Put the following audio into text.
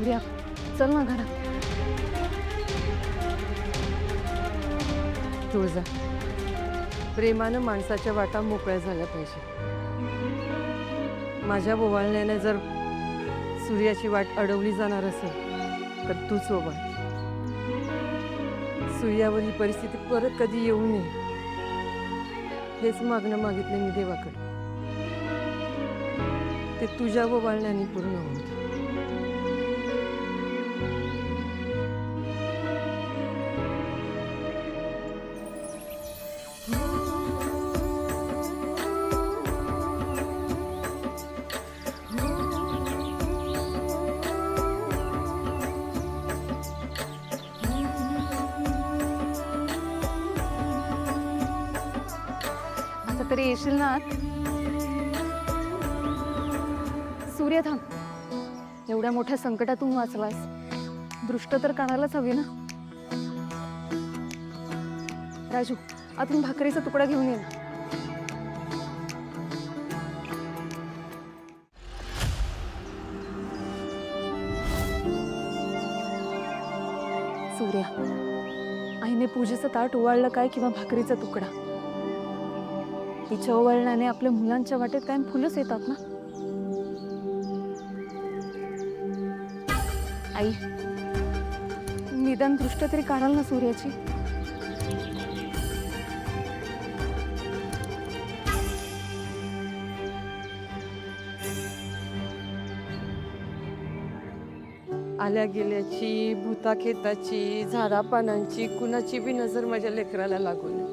सूर्या, चल ना घरात. तुळजा, प्रेमानं माणसाच्या वाटा मोकळ्या झाल्या पाहिजे. माझ्या ओवाळण्याने जर सूर्याची वाट अडवली जाणार असेल तर तूच ओवाळ. सूर्यावर ही परिस्थिती परत कधी येऊ नये हेच मागणं मागितले मी देवाकडे. ते तुझ्या ओवाळण्याने पूर्ण होऊ दे. आता तरी येशील ना आत? सूर्य थांब. एवढ्या मोठ्या संकटातून वाचलास, दृष्ट तर काढायलाच हवी ना. राजू, आतून भाकरीचा तुकडा घेऊन ये ना. सूर्या, आईने पूजेचं ताट ओवाळलं काय किंवा भाकरीचा तुकडा, तिच्या ओवाळण्याने आपल्या मुलांच्या वाटेत कायम फुलंच येतात ना. आई, निदान दृष्ट तरी काढाल ना सूर्याची. आल्या गेल्याची, भूताखेताची, झाडापानांची कुणाची बी नजर माझ्या लेकराला लागू नये.